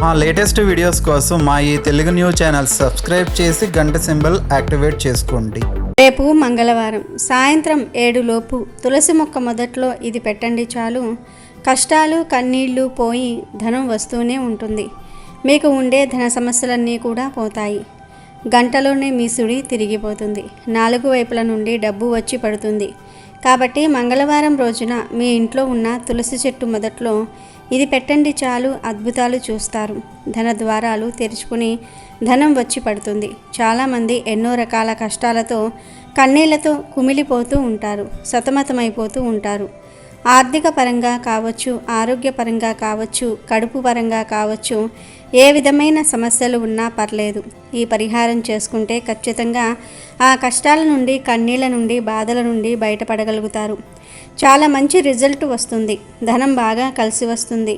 మా latest videos కోసం మా ఈ తెలుగు న్యూస్ ఛానల్ సబ్స్క్రైబ్ చేసి గంట సింబల్ యాక్టివేట్ చేసుకోండి. రేపు మంగళవారం సాయంత్రం 7 లోపు తులసి మొక్క మొదట్లో ఇది పెట్టండి చాలు. కష్టాలు కన్నీళ్లు పోయి ధనం వస్తూనే ఉంటుంది. మీకు ఉండే ధన సమస్యలన్నీ కూడా పోతాయి. గంటలోనే మీ సుడి తిరిగిపోతుంది. 4 వైపుల నుండి డబ్బు వచ్చి పడుతుంది. కాబట్టి మంగళవారం రోజున మీ ఇంట్లో ఉన్న తులసి చెట్టు మొదట్లో ఇది పెట్టండి చాలు. అద్భుతాలు చూస్తారు. ధన ద్వారాలు తెరుచుకుని ధనం వచ్చి పడుతుంది. చాలామంది ఎన్నో రకాల కష్టాలతో కన్నీళ్లతో కుమిలిపోతూ ఉంటారు, సతమతమైపోతూ ఉంటారు. ఆర్థిక పరంగా కావచ్చు, ఆరోగ్యపరంగా కావచ్చు, కడుపు పరంగా కావచ్చు, ఏ విధమైన సమస్యలు ఉన్నా పర్లేదు. ఈ పరిహారం చేసుకుంటే ఖచ్చితంగా ఆ కష్టాల నుండి, కన్నీళ్ల నుండి, బాధల నుండి బయటపడగలుగుతారు. చాలా మంచి రిజల్ట్ వస్తుంది. ధనం బాగా కలిసి వస్తుంది.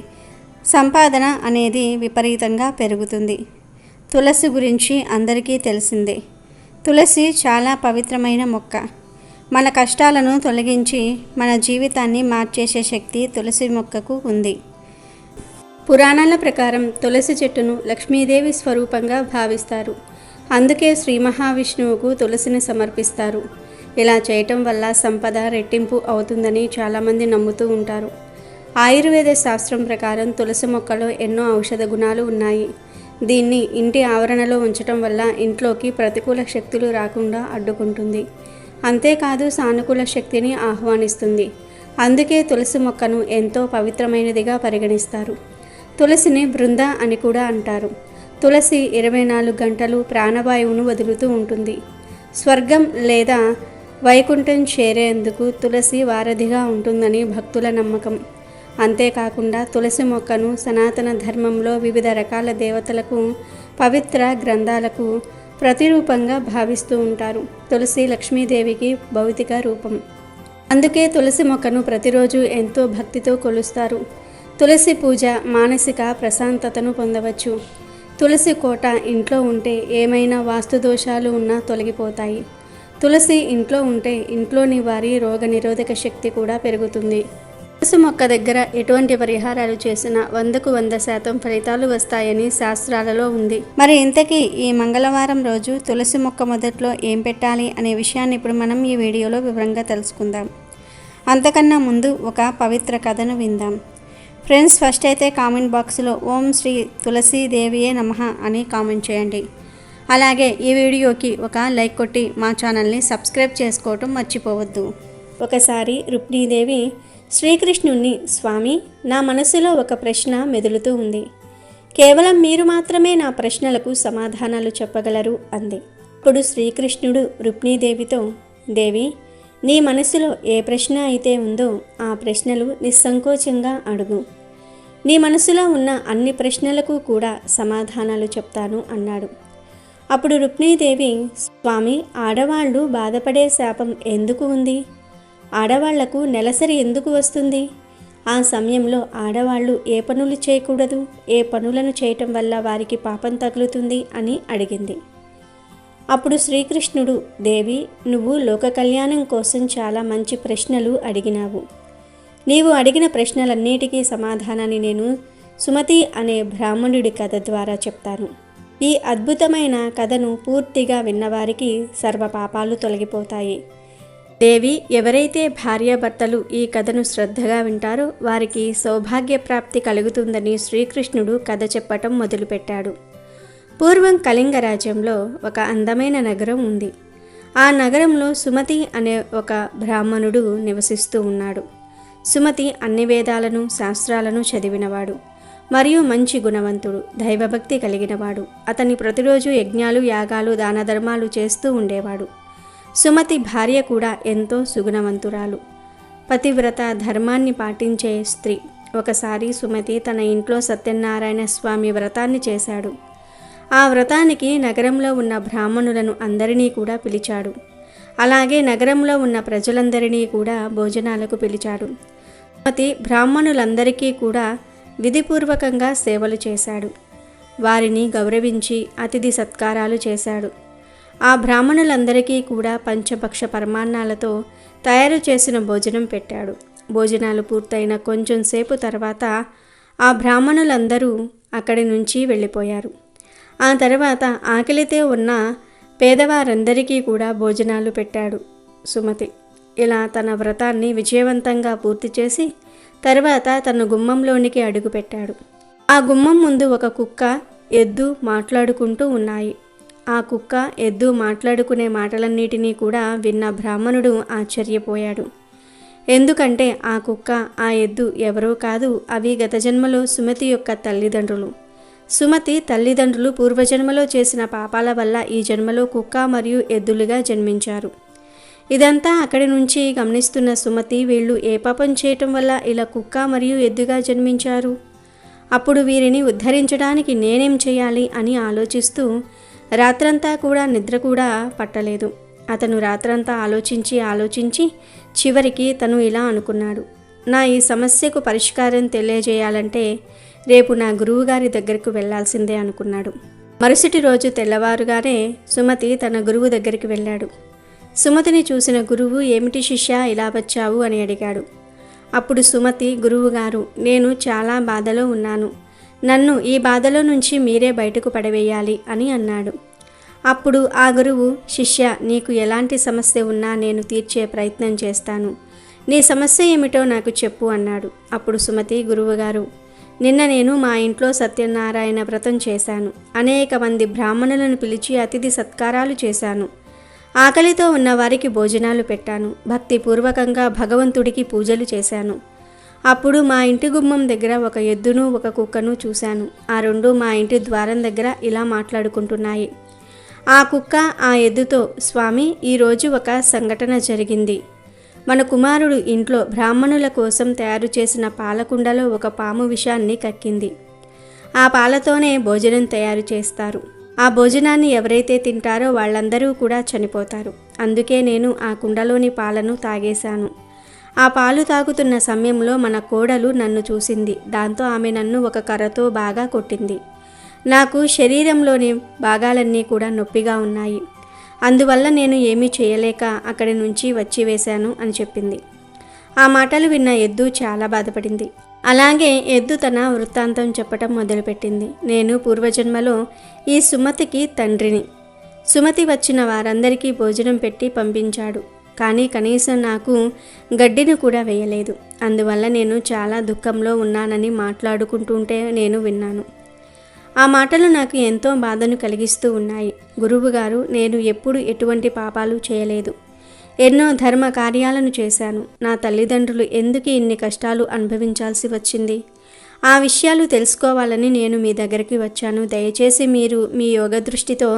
సంపాదన అనేది విపరీతంగా పెరుగుతుంది. తులసి గురించి అందరికీ తెలిసిందే. తులసి చాలా పవిత్రమైన మొక్క. మన కష్టాలను తొలగించి మన జీవితాన్ని మార్చేసే శక్తి తులసి మొక్కకు ఉంది. పురాణాల ప్రకారం తులసి చెట్టును లక్ష్మీదేవి స్వరూపంగా భావిస్తారు. అందుకే శ్రీ మహావిష్ణువుకు తులసిని సమర్పిస్తారు. ఇలా చేయటం వల్ల సంపద రెట్టింపు అవుతుందని చాలామంది నమ్ముతూ ఉంటారు. ఆయుర్వేద శాస్త్రం ప్రకారం తులసి మొక్కలో ఎన్నో ఔషధ గుణాలు ఉన్నాయి. దీన్ని ఇంటి ఆవరణలో ఉంచటం వల్ల ఇంట్లోకి ప్రతికూల శక్తులు రాకుండా అడ్డుకుంటుంది. అంతేకాదు సానుకూల శక్తిని ఆహ్వానిస్తుంది. అందుకే తులసి మొక్కను ఎంతో పవిత్రమైనదిగా పరిగణిస్తారు. తులసిని బృంద అని కూడా అంటారు. తులసి 24 గంటలు ప్రాణవాయువును వదులుతూ ఉంటుంది. స్వర్గం లేదా వైకుంఠం చేరేందుకు తులసి వారధిగా ఉంటుందని భక్తుల నమ్మకం. అంతేకాకుండా తులసి మొక్కను సనాతన ధర్మంలో వివిధ రకాల దేవతలకు, పవిత్ర గ్రంథాలకు ప్రతిరూపంగా భావిస్తూ ఉంటారు. తులసి లక్ష్మీదేవికి భౌతిక రూపం. అందుకే తులసి మొక్కను ప్రతిరోజు ఎంతో భక్తితో కొలుస్తారు. తులసి పూజ మానసిక ప్రశాంతతను పొందవచ్చు. తులసి కోట ఇంట్లో ఉంటే ఏమైనా వాస్తు దోషాలు ఉన్నా తొలగిపోతాయి. తులసి ఇంట్లో ఉంటే ఇంట్లోని వారి రోగ నిరోధక శక్తి కూడా పెరుగుతుంది. తులసి మొక్క దగ్గర ఎటువంటి పరిహారాలు చేసినా 100కు 100% ఫలితాలు వస్తాయని శాస్త్రాలలో ఉంది. మరి ఇంతకీ ఈ మంగళవారం రోజు తులసి మొక్క మొదట్లో ఏం పెట్టాలి అనే విషయాన్ని ఇప్పుడు మనం ఈ వీడియోలో వివరంగా తెలుసుకుందాం. అంతకన్నా ముందు ఒక పవిత్ర కథను విందాం. ఫ్రెండ్స్, ఫస్ట్ అయితే కామెంట్ బాక్స్లో ఓం శ్రీ తులసీదేవియే నమః అని కామెంట్ చేయండి. అలాగే ఈ వీడియోకి ఒక లైక్ కొట్టి మా ఛానల్ని సబ్స్క్రైబ్ చేసుకోవటం మర్చిపోవద్దు. ఒకసారి రుక్మిణీదేవి శ్రీకృష్ణుణ్ణి, స్వామి, నా మనసులో ఒక ప్రశ్న మెదులుతూ ఉంది. కేవలం మీరు మాత్రమే నా ప్రశ్నలకు సమాధానాలు చెప్పగలరు అంది. ఇప్పుడు శ్రీకృష్ణుడు రుక్మిణీదేవితో, దేవి, నీ మనసులో ఏ ప్రశ్న అయితే ఉందో ఆ ప్రశ్నలు నిస్సంకోచంగా అడుగు. నీ మనసులో ఉన్న అన్ని ప్రశ్నలకు కూడా సమాధానాలు చెప్తాను అన్నాడు. అప్పుడు రుక్మిణీదేవి, స్వామి, ఆడవాళ్ళు బాధపడే శాపం ఎందుకు ఉంది? ఆడవాళ్లకు నెలసరి ఎందుకు వస్తుంది? ఆ సమయంలో ఆడవాళ్ళు ఏ పనులు చేయకూడదు? ఏ పనులను చేయటం వల్ల వారికి పాపం తగులుతుంది అని అడిగింది. అప్పుడు శ్రీకృష్ణుడు, దేవి, నువ్వు లోక కళ్యాణం కోసం చాలా మంచి ప్రశ్నలు అడిగినావు. నీవు అడిగిన ప్రశ్నలన్నిటికీ సమాధానాన్ని నేను సుమతి అనే బ్రాహ్మణుడి కథ ద్వారా చెప్తాను. ఈ అద్భుతమైన కథను పూర్తిగా విన్నవారికి సర్వ పాపాలు తొలగిపోతాయి. దేవి, ఎవరైతే భార్యాభర్తలు ఈ కథను శ్రద్ధగా వింటారో వారికి సౌభాగ్య ప్రాప్తి కలుగుతుందని శ్రీకృష్ణుడు కథ చెప్పటం మొదలుపెట్టాడు. పూర్వం కళింగ రాజ్యంలో ఒక అందమైన నగరం ఉంది. ఆ నగరంలో సుమతి అనే ఒక బ్రాహ్మణుడు నివసిస్తూ ఉన్నాడు. సుమతి అన్ని వేదాలను, శాస్త్రాలను చదివినవాడు మరియు మంచి గుణవంతుడు, దైవభక్తి కలిగినవాడు. అతని ప్రతిరోజు యజ్ఞాలు, యాగాలు, దాన ధర్మాలు చేస్తూ ఉండేవాడు. సుమతి భార్య కూడా ఎంతో సుగుణవంతురాలు, పతివ్రత, ధర్మాన్ని పాటించే స్త్రీ. ఒకసారి సుమతి తన ఇంట్లో సత్యనారాయణ స్వామి వ్రతాన్ని చేశాడు. ఆ వ్రతానికి నగరంలో ఉన్న బ్రాహ్మణులను అందరినీ కూడా పిలిచాడు. అలాగే నగరంలో ఉన్న ప్రజలందరినీ కూడా భోజనాలకు పిలిచాడు. సుమతి బ్రాహ్మణులందరికీ కూడా విధిపూర్వకంగా సేవలు చేశాడు. వారిని గౌరవించి అతిథి సత్కారాలు చేశాడు. ఆ బ్రాహ్మణులందరికీ కూడా పంచభక్ష పరమాన్నాలతో తయారు చేసిన భోజనం పెట్టాడు. భోజనాలు పూర్తయిన కొంచెం సేపు తర్వాత ఆ బ్రాహ్మణులందరూ అక్కడి నుంచి వెళ్ళిపోయారు. ఆ తర్వాత ఆకలితో ఉన్న పేదవారందరికీ కూడా భోజనాలు పెట్టాడు సుమతి. ఇలా తన వ్రతాన్ని విజయవంతంగా పూర్తి చేసి తర్వాత తన గుమ్మంలోనికి అడుగుపెట్టాడు. ఆ గుమ్మం ముందు ఒక కుక్క, ఎద్దు మాట్లాడుకుంటూ ఉన్నాయి. ఆ కుక్క, ఎద్దు మాట్లాడుకునే మాటలన్నిటినీ కూడా విన్న బ్రాహ్మణుడు ఆశ్చర్యపోయాడు. ఎందుకంటే ఆ కుక్క, ఆ ఎద్దు ఎవరో కాదు, అవి గత జన్మలో సుమతి యొక్క తల్లిదండ్రులు. సుమతి తల్లిదండ్రులు పూర్వజన్మలో చేసిన పాపాల వల్ల ఈ జన్మలో కుక్క మరియు ఎద్దులుగా జన్మించారు. ఇదంతా అక్కడి నుంచి గమనిస్తున్న సుమతి, వీళ్ళు ఏ పాపం చేయటం వల్ల ఇలా కుక్క మరియు ఎద్దుగా జన్మించారు? అప్పుడు వీరిని ఉద్ధరించడానికి నేనేం చేయాలి అని ఆలోచిస్తూ రాత్రంతా కూడా నిద్ర కూడా పట్టలేదు. అతను రాత్రంతా ఆలోచించి చివరికి తను ఇలా అనుకున్నాడు, నా ఈ సమస్యకు పరిష్కారం తెలియజేయాలంటే రేపు నా గురువుగారి దగ్గరకు వెళ్లాల్సిందే అనుకున్నాడు. మరుసటి రోజు తెల్లవారుగానే సుమతి తన గురువు దగ్గరికి వెళ్ళాడు. సుమతిని చూసిన గురువు, ఏమిటి శిష్య ఇలా వచ్చావు అని అడిగాడు. అప్పుడు సుమతి, గురువుగారు, నేను చాలా బాధలో ఉన్నాను, నన్ను ఈ బాధలో నుంచి మీరే బయటకు పడవేయాలి అని అన్నాడు. అప్పుడు ఆ గురువు, శిష్య, నీకు ఎలాంటి సమస్య ఉన్నా నేను తీర్చే ప్రయత్నం చేస్తాను, నీ సమస్య ఏమిటో నాకు చెప్పు అన్నాడు. అప్పుడు సుమతి, గురువుగారు, నిన్న నేను మా ఇంట్లో సత్యనారాయణ వ్రతం చేశాను. అనేక మంది బ్రాహ్మణులను పిలిచి అతిథి సత్కారాలు చేశాను. ఆకలితో ఉన్న వారికి భోజనాలు పెట్టాను. భక్తిపూర్వకంగా భగవంతుడికి పూజలు చేశాను. అప్పుడు మా ఇంటి గుమ్మం దగ్గర ఒక ఎద్దును, ఒక కుక్కను చూశాను. ఆ రెండు మా ఇంటి ద్వారం దగ్గర ఇలా మాట్లాడుకుంటున్నాయి. ఆ కుక్క ఆ ఎద్దుతో, స్వామి, ఈరోజు ఒక సంఘటన జరిగింది. మన కుమారుడు ఇంట్లో బ్రాహ్మణుల కోసం తయారు చేసిన పాలకుండలో ఒక పాము విషాన్ని కక్కింది. ఆ పాలతోనే భోజనం తయారు చేస్తారు. ఆ భోజనాన్ని ఎవరైతే తింటారో వాళ్ళందరూ కూడా చనిపోతారు. అందుకే నేను ఆ కుండలోని పాలను తాగేశాను. ఆ పాలు తాగుతున్న సమయంలో మన కోడలు నన్ను చూసింది. దాంతో ఆమె నన్ను ఒక కర్రతో బాగా కొట్టింది. నాకు శరీరంలోని భాగాలన్నీ కూడా నొప్పిగా ఉన్నాయి. అందువల్ల నేను ఏమీ చేయలేక అక్కడి నుంచి వచ్చి వేశాను అని చెప్పింది. ఆ మాటలు విన్న ఎద్దు చాలా బాధపడింది. అలాగే ఎద్దు తన వృత్తాంతం చెప్పటం మొదలుపెట్టింది. నేను పూర్వజన్మలో ఈ సుమతికి తండ్రిని. సుమతి వచ్చిన వారందరికీ భోజనం పెట్టి పంపించాడు. కానీ కనీసం నాకు గడ్డిని కూడా వేయలేదు. అందువల్ల నేను చాలా దుఃఖంలో ఉన్నానని మాట్లాడుకుంటుంటే నేను విన్నాను. ఆ మాటలు నాకు ఎంతో బాధను కలిగిస్తూ ఉన్నాయి. గురువుగారు, నేను ఎప్పుడు ఎటువంటి పాపాలు చేయలేదు. ఎన్నో ధర్మ కార్యాలను చేశాను. నా తల్లిదండ్రులు ఎందుకు ఇన్ని కష్టాలు అనుభవించాల్సి వచ్చింది? ఆ విషయాలు తెలుసుకోవాలని నేను మీ దగ్గరికి వచ్చాను. దయచేసి మీరు మీ యోగ దృష్టితో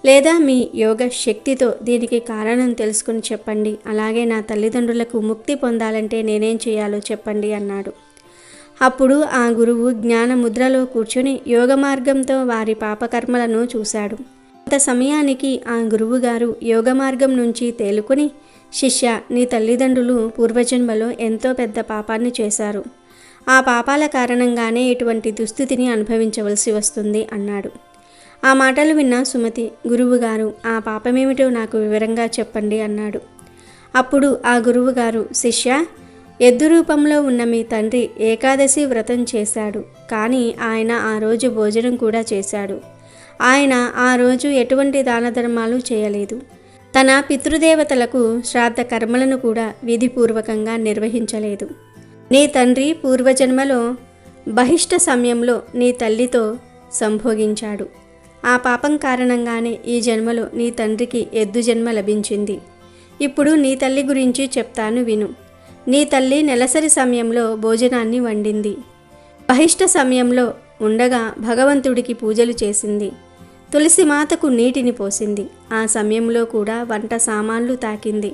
లేదా మీ యోగ శక్తితో దీనికి కారణం తెలుసుకుని చెప్పండి. అలాగే నా తల్లిదండ్రులకు ముక్తి పొందాలంటే నేనేం చేయాలో చెప్పండి అన్నాడు. అప్పుడు ఆ గురువు జ్ఞాన ముద్రలో కూర్చుని యోగ మార్గంతో వారి పాపకర్మలను చూశాడు. కొంత సమయానికి ఆ గురువుగారు యోగ మార్గం నుంచి తేలుకొని, శిష్య, నీ తల్లిదండ్రులు పూర్వజన్మలో ఎంతో పెద్ద పాపాన్ని చేశారు. ఆ పాపాల కారణంగానే ఇటువంటి దుస్థితిని అనుభవించవలసి వస్తుంది అన్నాడు. ఆ మాటలు విన్న సుమతి, గురువుగారు, ఆ పాపమేమిటో నాకు వివరంగా చెప్పండి అన్నాడు. అప్పుడు ఆ గురువుగారు, శిష్య, ఎద్దు రూపంలో ఉన్న మీ తండ్రి ఏకాదశి వ్రతం చేశాడు. కానీ ఆయన ఆ రోజు భోజనం కూడా చేశాడు. ఆయన ఆ రోజు ఎటువంటి దాన ధర్మాలు చేయలేదు. తన పితృదేవతలకు శ్రాద్ధ కర్మలను కూడా విధిపూర్వకంగా నిర్వహించలేదు. నీ తండ్రి పూర్వజన్మలో బహిష్ట సమయంలో నీ తల్లితో సంభోగించాడు. ఆ పాపం కారణంగానే ఈ జన్మలో నీ తండ్రికి ఎద్దు జన్మ లభించింది. ఇప్పుడు నీ తల్లి గురించి చెప్తాను విను. నీ తల్లి నెలసరి సమయంలో భోజనాన్ని వండింది. బహిష్ట సమయంలో ఉండగా భగవంతుడికి పూజలు చేసింది. తులసి మాతకు నీటిని పోసింది. ఆ సమయంలో కూడా వంట సామాన్లు తాకింది.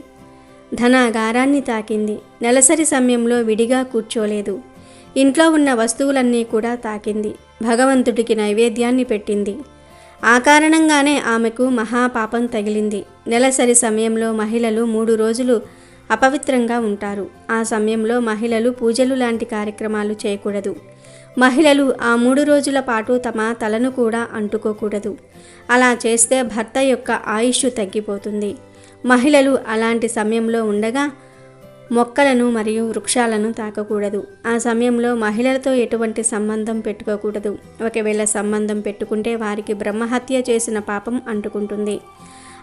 ధనాగారాన్ని తాకింది. నెలసరి సమయంలో విడిగా కూర్చోలేదు. ఇంట్లో ఉన్న వస్తువులన్నీ కూడా తాకింది. భగవంతుడికి నైవేద్యాన్ని పెట్టింది. ఆ కారణంగానే ఆమెకు మహాపాపం తగిలింది. నెలసరి సమయంలో మహిళలు 3 రోజులు అపవిత్రంగా ఉంటారు. ఆ సమయంలో మహిళలు పూజలు లాంటి కార్యక్రమాలు చేయకూడదు. మహిళలు ఆ 3 రోజుల పాటు తమ తలను కూడా అంటుకోకూడదు. అలా చేస్తే భర్త యొక్క ఆయుష్ తగ్గిపోతుంది. మహిళలు అలాంటి సమయంలో ఉండగా మొక్కలను మరియు వృక్షాలను తాకకూడదు. ఆ సమయంలో మహిళలతో ఎటువంటి సంబంధం పెట్టుకోకూడదు. ఒకవేళ సంబంధం పెట్టుకుంటే వారికి బ్రహ్మహత్య చేసిన పాపం అంటుకుంటుంది.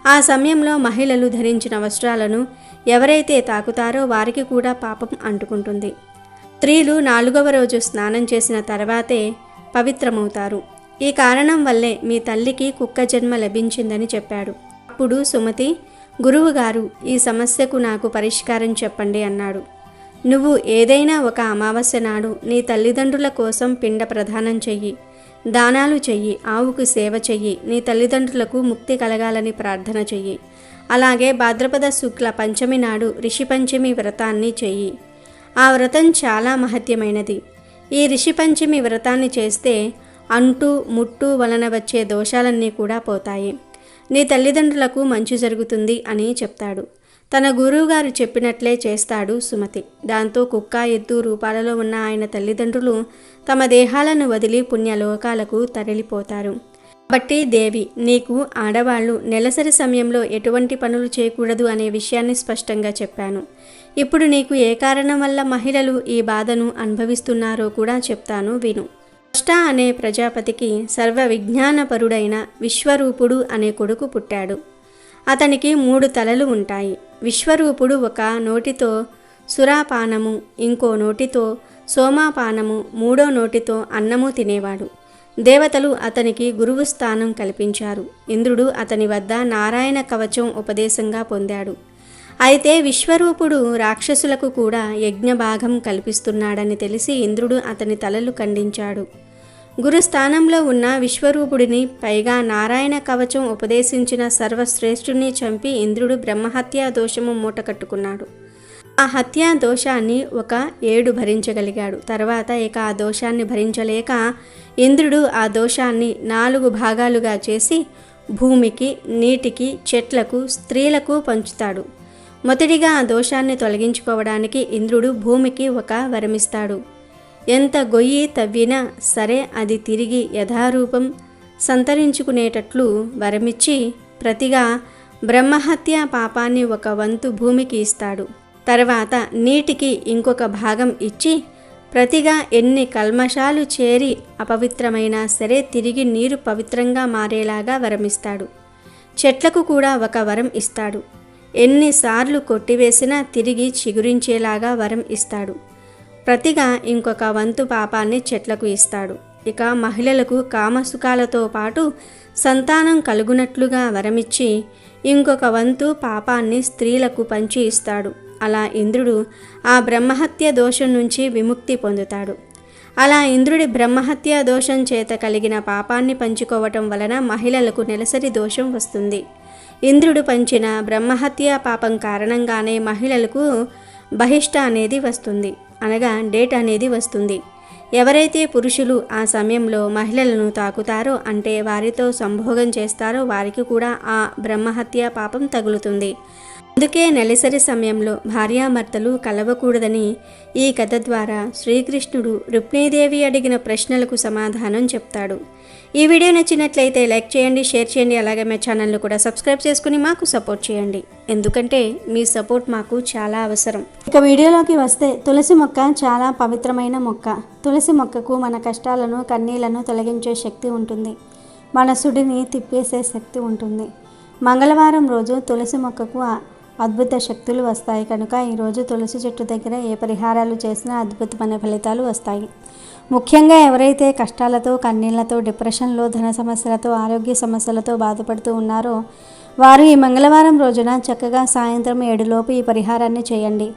ఆ సమయంలో మహిళలు ధరించిన వస్త్రాలను ఎవరైతే తాకుతారో వారికి కూడా పాపం అంటుకుంటుంది. స్త్రీలు 4వ రోజు స్నానం చేసిన తర్వాతే పవిత్రమవుతారు. ఈ కారణం వల్లే మీ తల్లికి కుక్క జన్మ లభించిందని చెప్పాడు. అప్పుడు సుమతి, గురువుగారు, ఈ సమస్యకు నాకు పరిష్కారం చెప్పండి అన్నాడు. నువ్వు ఏదైనా ఒక అమావాస్య నాడు నీ తల్లిదండ్రుల కోసం పిండ ప్రదానం చెయ్యి, దానాలు చెయ్యి, ఆవుకు సేవ చెయ్యి, నీ తల్లిదండ్రులకు ముక్తి కలగాలని ప్రార్థన చెయ్యి. అలాగే భాద్రపద శుక్ల పంచమి నాడు రిషి పంచమి వ్రతాన్ని చెయ్యి. ఆ వ్రతం చాలా మహత్యమైనది. ఈ రిషి పంచమి వ్రతాన్ని చేస్తే అంటు ముట్టు వలన వచ్చే దోషాలన్నీ కూడా పోతాయి. నీ తల్లిదండ్రులకు మంచి జరుగుతుంది అని చెప్తాడు. తన గురువుగారు చెప్పినట్లే చేస్తాడు సుమతి. దాంతో కుక్క, ఎద్దు రూపాలలో ఉన్న ఆయన తల్లిదండ్రులు తమ దేహాలను వదిలి పుణ్యలోకాలకు తరలిపోతారు. కాబట్టి దేవి, నీకు ఆడవాళ్ళు నెలసరి సమయంలో ఎటువంటి పనులు చేయకూడదు అనే విషయాన్ని స్పష్టంగా చెప్పాను. ఇప్పుడు నీకు ఏ కారణం వల్ల మహిళలు ఈ బాధను అనుభవిస్తున్నారో కూడా చెప్తాను, విను. త్వష్ట అనే ప్రజాపతికి సర్వ విజ్ఞానపరుడైన విశ్వరూపుడు అనే కొడుకు పుట్టాడు. అతనికి 3 తలలు ఉంటాయి. విశ్వరూపుడు ఒక నోటితో సురాపానము, ఇంకో నోటితో సోమాపానము, 3వ నోటితో అన్నము తినేవాడు. దేవతలు అతనికి గురువు స్థానం కల్పించారు. ఇంద్రుడు అతని వద్ద నారాయణ కవచం ఉపదేశంగా పొందాడు. అయితే విశ్వరూపుడు రాక్షసులకు కూడా యజ్ఞభాగం కల్పిస్తున్నాడని తెలిసి ఇంద్రుడు అతని తలలు ఖండించాడు. గురుస్థానంలో ఉన్న విశ్వరూపుడిని, పైగా నారాయణ కవచం ఉపదేశించిన సర్వశ్రేష్ఠుని చంపి ఇంద్రుడు బ్రహ్మహత్యా దోషము మూటకట్టుకున్నాడు. ఆ హత్యా దోషాన్ని ఒక 7 భరించగలిగాడు. తర్వాత ఇక ఆ దోషాన్ని భరించలేక ఇంద్రుడు ఆ దోషాన్ని 4 భాగాలుగా చేసి భూమికి, నీటికి, చెట్లకు, స్త్రీలకు పంచుతాడు. మొదటిగా ఆ దోషాన్ని తొలగించుకోవడానికి ఇంద్రుడు భూమికి ఒక వరమిస్తాడు. ఎంత గొయ్యి తవ్వినా సరే అది తిరిగి యథారూపం సంతరించుకునేటట్లు వరమిచ్చి ప్రతిగా బ్రహ్మహత్య పాపాన్ని ఒక వంతు భూమికి ఇస్తాడు. తర్వాత నీటికి ఇంకొక భాగం ఇచ్చి ప్రతిగా ఎన్ని కల్మషాలు చేరి అపవిత్రమైనా సరే తిరిగి నీరు పవిత్రంగా మారేలాగా వరమిస్తాడు. చెట్లకు కూడా ఒక వరం ఇస్తాడు. ఎన్నిసార్లు కొట్టివేసినా తిరిగి చిగురించేలాగా వరం ఇస్తాడు. ప్రతిగా ఇంకొక వంతు పాపాన్ని చెట్లకు ఇస్తాడు. ఇక మహిళలకు కామసుఖాలతో పాటు సంతానం కలుగునట్లుగా వరమిచ్చి ఇంకొక వంతు పాపాన్ని స్త్రీలకు పంచి ఇస్తాడు. అలా ఇంద్రుడు ఆ బ్రహ్మహత్య దోషం నుంచి విముక్తి పొందుతాడు. అలా ఇంద్రుడి బ్రహ్మహత్య దోషం చేత కలిగిన పాపాన్ని పంచుకోవటం వలన మహిళలకు నెలసరి దోషం వస్తుంది. ఇంద్రుడు పంచిన బ్రహ్మహత్య పాపం కారణంగానే మహిళలకు బహిష్ట అనేది వస్తుంది, అనగా డేట్ అనేది వస్తుంది. ఎవరైతే పురుషులు ఆ సమయంలో మహిళలను తాకుతారో, అంటే వారితో సంభోగం చేస్తారో వారికి కూడా ఆ బ్రహ్మహత్య పాపం తగులుతుంది. అందుకే నెలసరి సమయంలో భార్యాభర్తలు కలవకూడదని ఈ కథ ద్వారా శ్రీకృష్ణుడు రుక్మిణీదేవి అడిగిన ప్రశ్నలకు సమాధానం చెప్తాడు. ఈ వీడియో నచ్చినట్లయితే లైక్ చేయండి, షేర్ చేయండి, అలాగే మా ఛానల్ను కూడా సబ్స్క్రైబ్ చేసుకుని మాకు సపోర్ట్ చేయండి. ఎందుకంటే మీ సపోర్ట్ మాకు చాలా అవసరం. ఇక వీడియోలోకి వస్తే, తులసి మొక్క చాలా పవిత్రమైన మొక్క. తులసి మొక్కకు మన కష్టాలను, కన్నీళ్లను తొలగించే శక్తి ఉంటుంది. మన సుడిని తిప్పేసే శక్తి ఉంటుంది. మంగళవారం రోజు తులసి మొక్కకు అద్భుత శక్తులు వస్తాయి కనుక ఈరోజు తులసి చెట్టు దగ్గర ఏ పరిహారాలు చేసినా అద్భుతమైన ఫలితాలు వస్తాయి. ముఖ్యంగా ఎవరైతే కష్టాలతో, కన్నీళ్లతో, డిప్రెషన్లో, ధన సమస్యలతో, ఆరోగ్య సమస్యలతో బాధపడుతూ ఉన్నారో వారు ఈ మంగళవారం రోజున చక్కగా సాయంత్రం 7 లోపు ఈ పరిహారాన్ని చేయండి.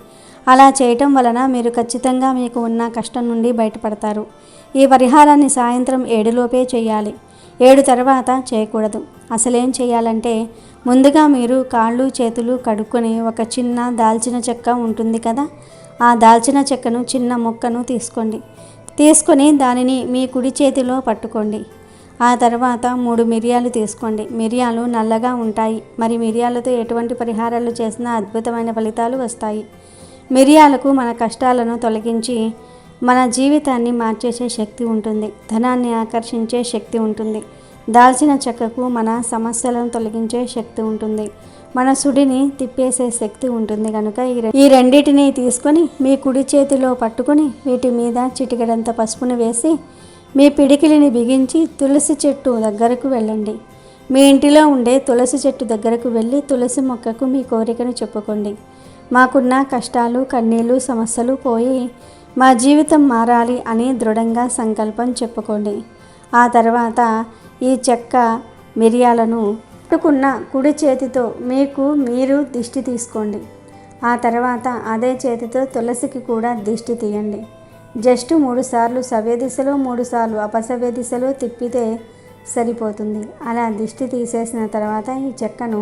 అలా చేయటం వలన మీరు ఖచ్చితంగా మీకు ఉన్న కష్టం నుండి బయటపడతారు. ఈ పరిహారాన్ని సాయంత్రం 7 లోపే చేయాలి. 7 తర్వాత చేయకూడదు. అసలేం చేయాలంటే, ముందుగా మీరు కాళ్ళు చేతులు కడుక్కొని ఒక చిన్న దాల్చిన చెక్క ఉంటుంది కదా, ఆ దాల్చిన చెక్కను చిన్న ముక్కను తీసుకొని దానిని మీ కుడి చేతిలో పట్టుకోండి. ఆ తర్వాత 3 మిరియాలు తీసుకోండి. మిరియాలు నల్లగా ఉంటాయి. మరి మిరియాలతో ఎటువంటి పరిహారాలు చేసినా అద్భుతమైన ఫలితాలు వస్తాయి. మిరియాలకు మన కష్టాలను తొలగించి మన జీవితాన్ని మార్చేసే శక్తి ఉంటుంది. ధనాన్ని ఆకర్షించే శక్తి ఉంటుంది. దాల్చిన చెక్కకు మన సమస్యలను తొలగించే శక్తి ఉంటుంది. మన సుడిని తిప్పేసే శక్తి ఉంటుంది కనుక ఈ రెండింటిని తీసుకొని మీ కుడి చేతిలో పట్టుకొని వీటి మీద చిటికెడంత పసుపును వేసి మీ పిడికిలిని బిగించి తులసి చెట్టు దగ్గరకు వెళ్ళండి. మీ ఇంటిలో ఉండే తులసి చెట్టు దగ్గరకు వెళ్ళి తులసి మొక్కకు మీ కోరికను చెప్పుకోండి. మాకున్న కష్టాలు, కన్నీళ్ళు, సమస్యలు పోయి మా జీవితం మారాలి అని దృఢంగా సంకల్పం చెప్పుకోండి. ఆ తర్వాత ఈ చెక్క మిరియాలను పట్టుకున్న కుడి చేతితో మీరు దిష్టి తీసుకోండి. ఆ తర్వాత అదే చేతితో తులసికి కూడా దిష్టి తీయండి. జస్ట్ 3 సార్లు సవ్య దిశలో 3 సార్లు అపసవ్య దిశలో తిప్పితే సరిపోతుంది. అలా దిష్టి తీసేసిన తర్వాత ఈ చెక్కను,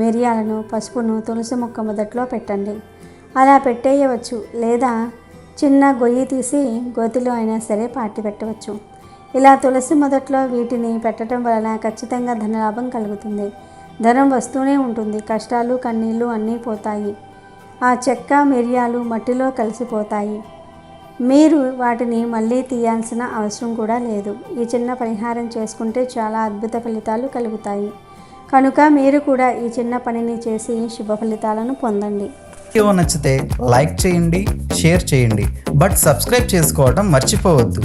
మిరియాలను, పసుపును తులసి మొక్క మొదట్లో పెట్టండి. అలా పెట్టేయవచ్చు, లేదా చిన్న గొయ్యి తీసి గోతిలో అయినా సరే పాతి పెట్టవచ్చు. ఇలా తులసి మొదట్లో వీటిని పెట్టడం వలన ఖచ్చితంగా ధనలాభం కలుగుతుంది. ధనం వస్తూనే ఉంటుంది. కష్టాలు, కన్నీళ్ళు అన్నీ పోతాయి. ఆ చెక్క, మిరియాలు మట్టిలో కలిసిపోతాయి. మీరు వాటిని మళ్ళీ తీయాల్సిన అవసరం కూడా లేదు. ఈ చిన్న పరిహారం చేసుకుంటే చాలా అద్భుత ఫలితాలు కలుగుతాయి. కనుక మీరు కూడా ఈ చిన్న పనిని చేసి శుభ ఫలితాలను పొందండి. వీడియో నచ్చితే లైక్ చేయండి, షేర్ చేయండి, బట్ సబ్స్క్రైబ్ చేసుకోవడం మర్చిపోవద్దు.